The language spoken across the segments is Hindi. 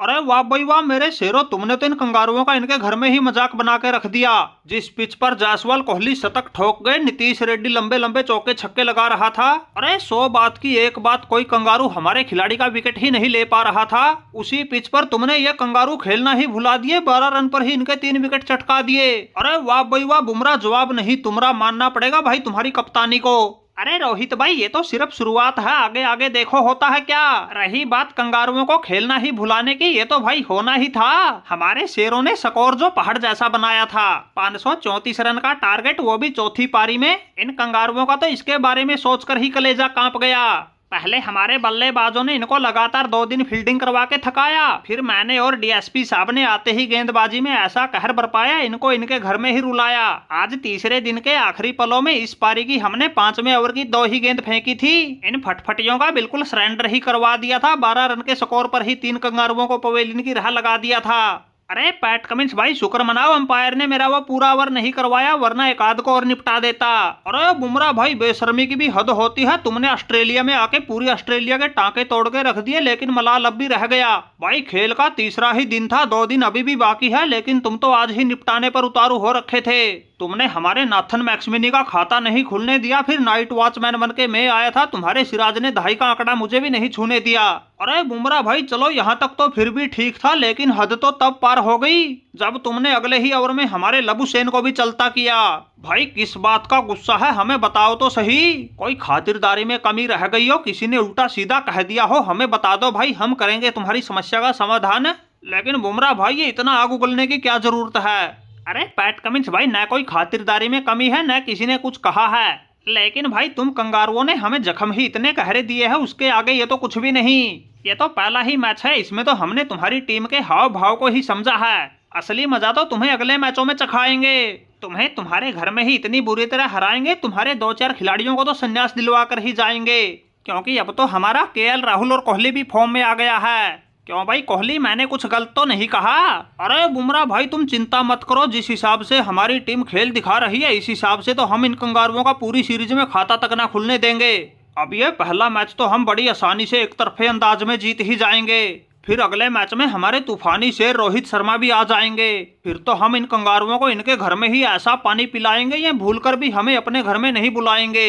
अरे वाह भाई वाह मेरे शेरों, तुमने तो इन कंगारुओं का इनके घर में ही मजाक बना के रख दिया। जिस पिच पर जायसवाल कोहली शतक ठोक गए, नीतीश रेड्डी लंबे लंबे चौके छक्के लगा रहा था। अरे 100 बात की एक बात, कोई कंगारू हमारे खिलाड़ी का विकेट ही नहीं ले पा रहा था। उसी पिच पर तुमने ये कंगारू खेलना ही भुला दिए, 12 रन पर ही इनके 3 विकेट चटका दिए। अरे वाह भाई वाह, बुमराह जवाब नहीं, तुमरा मानना पड़ेगा भाई तुम्हारी कप्तानी को। अरे रोहित भाई, ये तो सिर्फ शुरुआत है, आगे आगे देखो होता है क्या। रही बात कंगारुओं को खेलना ही भुलाने की, ये तो भाई होना ही था। हमारे शेरों ने स्कोर जो पहाड़ जैसा बनाया था, 534 रन का टारगेट, वो भी चौथी पारी में। इन कंगारुओं का तो इसके बारे में सोचकर ही कलेजा कांप गया। पहले हमारे बल्लेबाजों ने इनको लगातार 2 दिन फील्डिंग करवा के थकाया, फिर मैंने और डीएसपी साहब ने आते ही गेंदबाजी में ऐसा कहर बरपाया, इनको इनके घर में ही रुलाया। आज तीसरे दिन के आखिरी पलों में इस पारी की हमने 5वें ओवर की 2 ही गेंद फेंकी थी। इन फटफटियों का बिल्कुल सरेंडर ही करवा दिया था। 12 रन के स्कोर पर ही 3 कंगारुओं को पवेलियन की राह लगा दिया था। अरे पैट कमिंस भाई, शुक्र मनाओ अंपायर ने मेरा वो पूरा ओवर नहीं करवाया, वरना एक आध को और निपटा देता। अरे बुमराह भाई, बेशर्मी की भी हद होती है। तुमने ऑस्ट्रेलिया में आके पूरी ऑस्ट्रेलिया के टांके तोड़ के रख दिए, लेकिन मलाल अब भी रह गया। भाई खेल का तीसरा ही दिन था, 2 दिन अभी भी बाकी है, लेकिन तुम तो आज ही निपटाने पर उतारू हो रखे थे। तुमने हमारे नाथन मैक्समिनी का खाता नहीं खुलने दिया, फिर नाइट वॉचमैन बन के मैं आया था, तुम्हारे सिराज ने 2.5 का आंकड़ा मुझे भी नहीं छूने दिया। अरे बुमराह भाई चलो, यहाँ तक तो फिर भी ठीक था, लेकिन हद तो तब पार हो गई जब तुमने अगले ही ओवर में हमारे लबुशेन को भी चलता किया। भाई किस बात का गुस्सा है, हमें बताओ तो सही। कोई खातिरदारी में कमी रह गई हो, किसी ने उल्टा सीधा कह दिया हो, हमें बता दो भाई, हम करेंगे तुम्हारी समस्या का समाधान। लेकिन बुमराह भाई, ये इतना आग उगलने की क्या जरूरत है। अरे पैट कमिंस भाई, न कोई खातिरदारी में कमी है, न किसी ने कुछ कहा है, लेकिन भाई तुम कंगारुओं ने हमें जख्म ही इतने गहरे दिए हैं, उसके आगे ये तो कुछ भी नहीं। ये तो पहला ही मैच है, इसमें तो हमने तुम्हारी टीम के हाव भाव को ही समझा है। असली मजा तो तुम्हें अगले मैचों में चखाएंगे। तुम्हें तुम्हारे घर में ही इतनी बुरी तरह हराएंगे, तुम्हारे 2-4 खिलाड़ियों को तो संन्यास दिलवा कर ही जाएंगे, क्योंकि अब तो हमारा केएल राहुल और कोहली भी फॉर्म में आ गया है। क्यों भाई कोहली, मैंने कुछ गलत तो नहीं कहा। अरे बुमराह भाई तुम चिंता मत करो, जिस हिसाब से हमारी टीम खेल दिखा रही है, इस हिसाब से तो हम इन कंगारुओं का पूरी सीरीज में खाता तक ना खुलने देंगे। अब ये पहला मैच तो हम बड़ी आसानी से एक तरफे अंदाज में जीत ही जाएंगे, फिर अगले मैच में हमारे तूफानी शेर रोहित शर्मा भी आ जाएंगे, फिर तो हम इन कंगारुओं को इनके घर में ही ऐसा पानी पिलाएंगे, ये भूलकर भी हमें अपने घर में नहीं बुलाएंगे।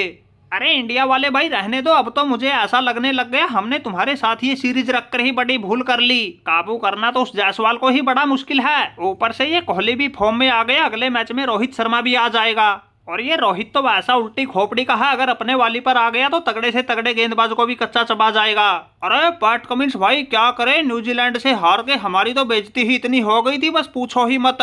अरे इंडिया वाले भाई रहने दो, अब तो मुझे ऐसा लगने लग गया हमने तुम्हारे साथ ये सीरीज रखकर ही बड़ी भूल कर ली। काबू करना तो उस जायसवाल को ही बड़ा मुश्किल है, ऊपर से ये कोहली भी फॉर्म में आ गया, अगले मैच में रोहित शर्मा भी आ जाएगा। और ये रोहित तो ऐसा उल्टी खोपड़ी का है, अगर अपने वाली पर आ गया तो तगड़े से तगड़े गेंदबाज को भी कच्चा चबा जाएगा। अरे पैट कमिंस भाई क्या करे, न्यूजीलैंड से हार के हमारी तो बेइज्जती ही इतनी हो गई थी, बस पूछो ही मत।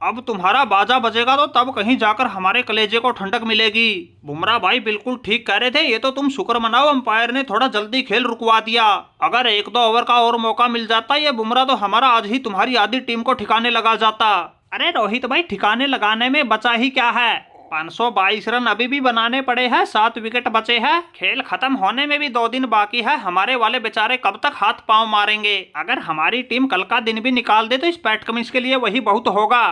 अब तुम्हारा बाजा बजेगा तो तब कहीं जाकर हमारे कलेजे को ठंडक मिलेगी। बुमराह भाई बिल्कुल ठीक कह रहे थे, ये तो तुम शुक्र मनाओ अंपायर ने थोड़ा जल्दी खेल रुकवा दिया। अगर 1-2 ओवर का और मौका मिल जाता, ये बुमराह तो हमारा आज ही तुम्हारी आधी टीम को ठिकाने लगा जाता। अरे रोहित भाई, ठिकाने लगाने में बचा ही क्या है, 522 रन अभी भी बनाने पड़े हैं, 7 विकेट बचे हैं, खेल खत्म होने में भी 2 दिन बाकी है। हमारे वाले बेचारे कब तक हाथ पांव मारेंगे। अगर हमारी टीम कल का दिन भी निकाल दे तो इस पैट कमिंस के लिए वही बहुत होगा।